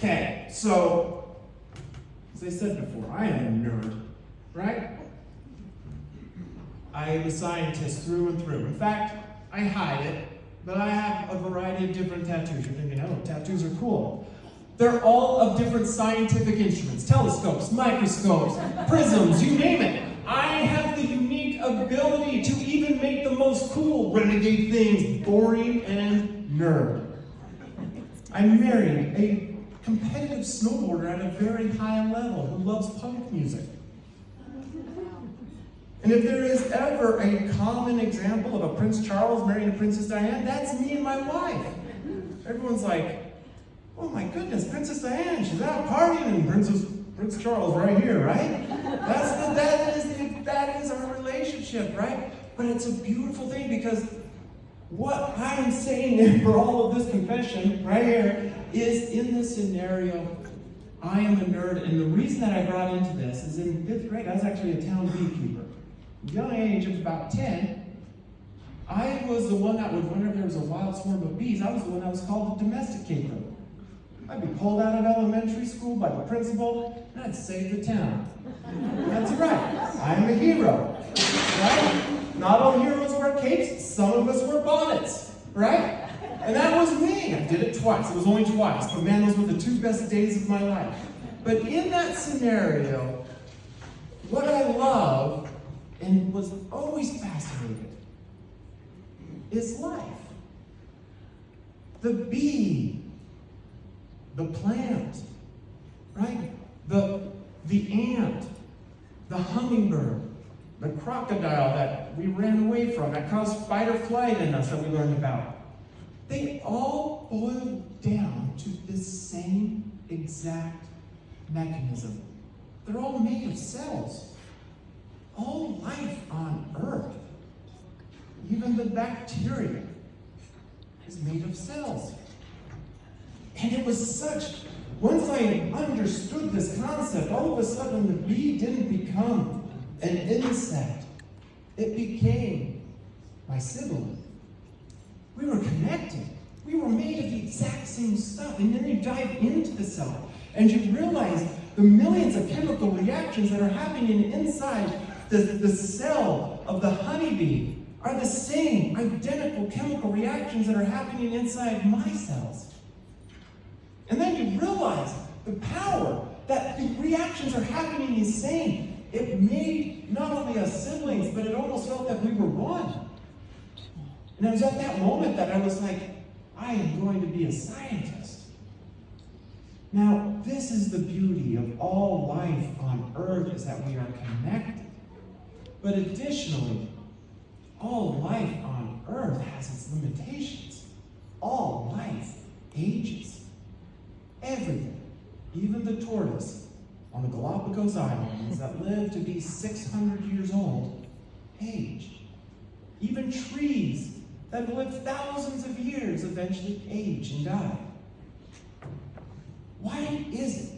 Okay, so, as I said before, I am a nerd, right? I am a scientist through and through. In fact, I hide it, but I have a variety of different tattoos. You're thinking, oh, tattoos are cool. They're all of different scientific instruments, telescopes, microscopes, prisms, you name it. I have the unique ability to even make the most cool renegade things boring and nerd. I married a competitive snowboarder at a very high level who loves punk music. And if there is ever a common example of a Prince Charles marrying a Princess Diana, that's me and my wife. Everyone's like, oh my goodness, Princess Diana, she's out partying, and Prince Charles right here, right? That is our relationship, right? But it's a beautiful thing because what I am saying for all of this confession right here is in this scenario, I am a nerd, and the reason that I brought into this is in 5th grade, I was actually a town beekeeper. Young age of about 10, I was the one that would, whenever there was a wild swarm of bees, I was the one that was called to domesticate them. I'd be pulled out of elementary school by the principal, and I'd save the town. That's right, I'm a hero, right? Not all heroes wear capes, some of us wear bonnets, right? And that was me. I did it twice, it was only twice, but man, those were the 2 best days of my life. But in that scenario, what I love and was always fascinated is life. The bee, the plant, right? The ant, the hummingbird, the crocodile that we ran away from, that caused fight or flight in us that we learned about. They all boil down to this same exact mechanism. They're all made of cells. All life on Earth, even the bacteria, is made of cells. And it was such, once I understood this concept, all of a sudden the bee didn't become an insect. It became my sibling. We were connected. We were made of the exact same stuff. And then you dive into the cell, and you realize the millions of chemical reactions that are happening inside the cell of the honeybee are the same identical chemical reactions that are happening inside my cells. And then you realize the power that the reactions are happening the same. It made not only us siblings, but it almost felt that we were one. And it was at that moment that I was like, I am going to be a scientist. Now, this is the beauty of all life on Earth, is that we are connected. But additionally, all life on Earth has its limitations. All life ages. Everything, even the tortoise on the Galapagos Islands that lived to be 600 years old, age. Even trees that live thousands of years eventually age and die. Why is it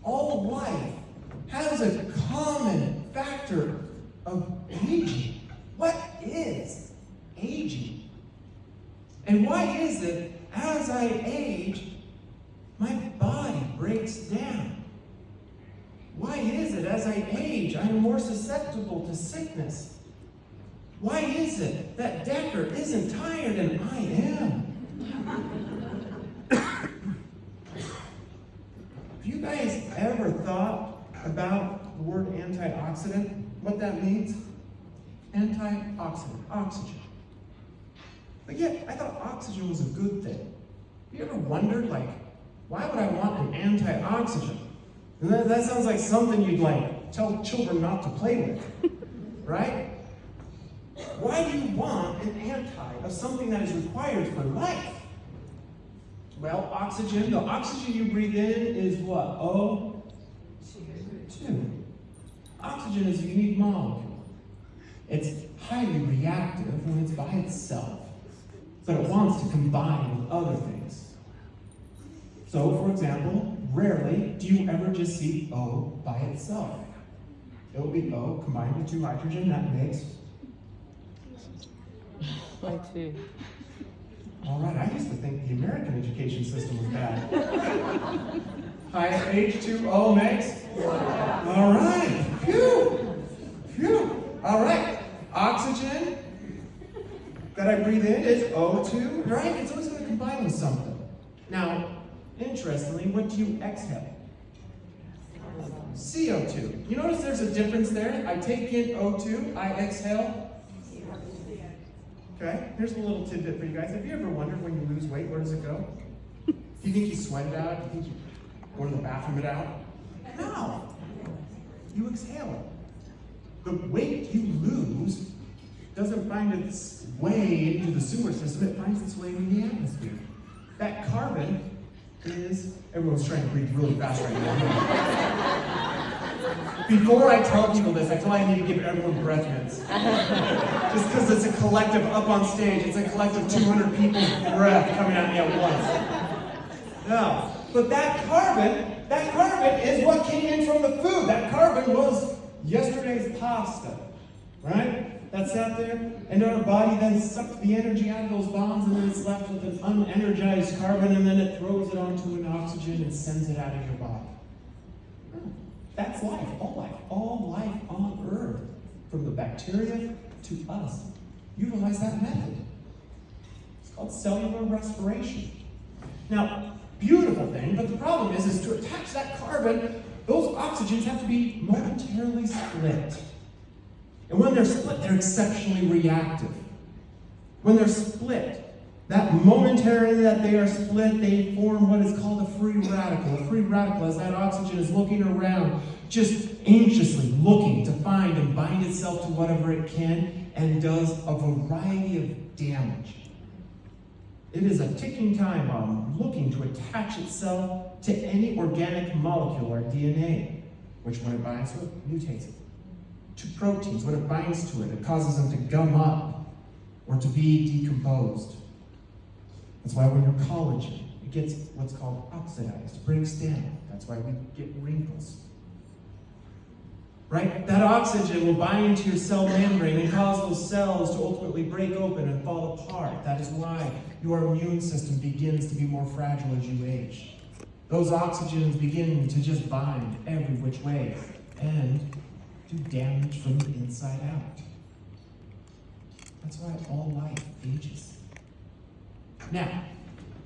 all life has a common factor of aging? What is aging? And why is it, as I age, my body breaks down? Why is it, as I age, I'm more susceptible to sickness? Why is it that Decker isn't tired and I am? Have you guys ever thought about the word antioxidant? What that means? Antioxidant, oxygen. But yet, I thought oxygen was a good thing. Have you ever wondered, why would I want an antioxidant? And that sounds like something you'd tell children not to play with, right? Why do you want an anti of something that is required for life? Well, oxygen, the oxygen you breathe in is what? O2. Oxygen is a unique molecule. It's highly reactive when it's by itself, but it wants to combine with other things. So, for example, rarely do you ever just see O by itself. It will be O combined with 2 hydrogen, that makes O2. All right, I used to think the American education system was bad. H2O makes? All right. Phew. Phew. All right. Oxygen that I breathe in is O2, right? It's always going to combine with something. Now, interestingly, what do you exhale? CO2. You notice there's a difference there? I take in O2, I exhale. Okay, here's a little tidbit for you guys. Have you ever wondered when you lose weight, where does it go? Do you think you sweat it out? Do you think you go to the bathroom it out? No. You exhale it. The weight you lose doesn't find its way into the sewer system, it finds its way into the atmosphere. That carbon is, everyone's trying to breathe really fast right now. Before I tell people this, I feel like I need to give everyone breath mints. Just because it's a collective up on stage, it's a collective 200 people's breath coming at me at once. No, but that carbon is what came in from the food. That carbon was yesterday's pasta, right? That sat there, and our body then sucked the energy out of those bonds, and then it's left with an unenergized carbon, and then it throws it onto an oxygen and sends it out of your body. That's life, all life on Earth, from the bacteria to us. Utilize that method. It's called cellular respiration. Now, beautiful thing, but the problem is to attach that carbon, those oxygens have to be momentarily split. And when they're split, they're exceptionally reactive. When they're split, that momentarily that they are split, they form what is called a free radical. A free radical is that oxygen is looking around, just anxiously looking to find and bind itself to whatever it can, and does a variety of damage. It is a ticking time bomb looking to attach itself to any organic molecule or DNA, which when it binds to it, mutates it. To proteins, when it binds to it, it causes them to gum up or to be decomposed. That's why when you're collagen, it gets what's called oxidized, breaks down. That's why we get wrinkles. Right? That oxygen will bind to your cell membrane and cause those cells to ultimately break open and fall apart. That is why your immune system begins to be more fragile as you age. Those oxygens begin to just bind every which way and do damage from the inside out. That's why all life ages. Now,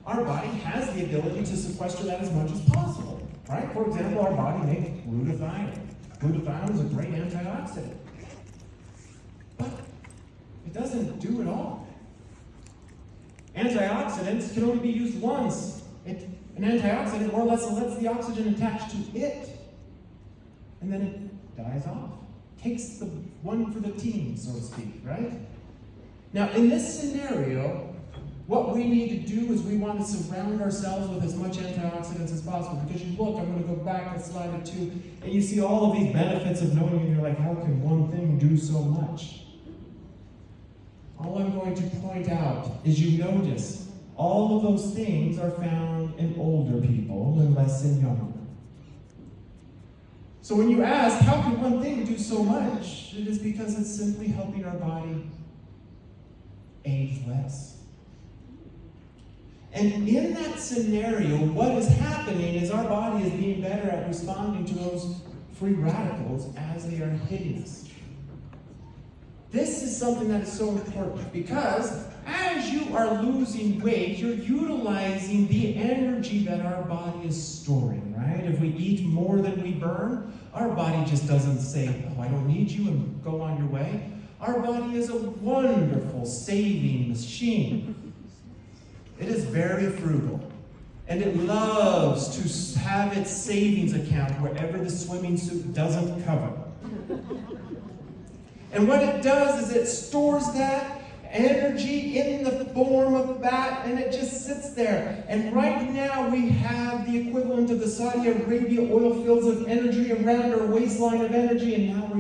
our body has the ability to sequester that as much as possible, right? For example, our body makes glutathione. Glutathione is a great antioxidant. But it doesn't do it all. Antioxidants can only be used once. An antioxidant more or less lets the oxygen attach to it, and then it dies off. Takes the one for the team, so to speak, right? Now, in this scenario, what we need to do is we want to surround ourselves with as much antioxidants as possible. Because you look, I'm going to go back to slide or two, and you see all of these benefits of Noni, and you're like, how can one thing do so much? All I'm going to point out is you notice all of those things are found in older people and less in younger. So when you ask, how can one thing do so much? It is because it's simply helping our body age less. And in that scenario, what is happening is our body is being better at responding to those free radicals as they are hitting us. This is something that is so important because as you are losing weight, you're utilizing the energy that our body is storing, right? If we eat more than we burn, our body just doesn't say, oh, I don't need you, and go on your way. Our body is a wonderful saving machine. It is very frugal, and it loves to have its savings account wherever the swimming suit doesn't cover. And what it does is it stores that energy in the form of fat, and it just sits there. And right now we have the equivalent of the Saudi Arabia oil fields of energy around our waistline of energy, and now we're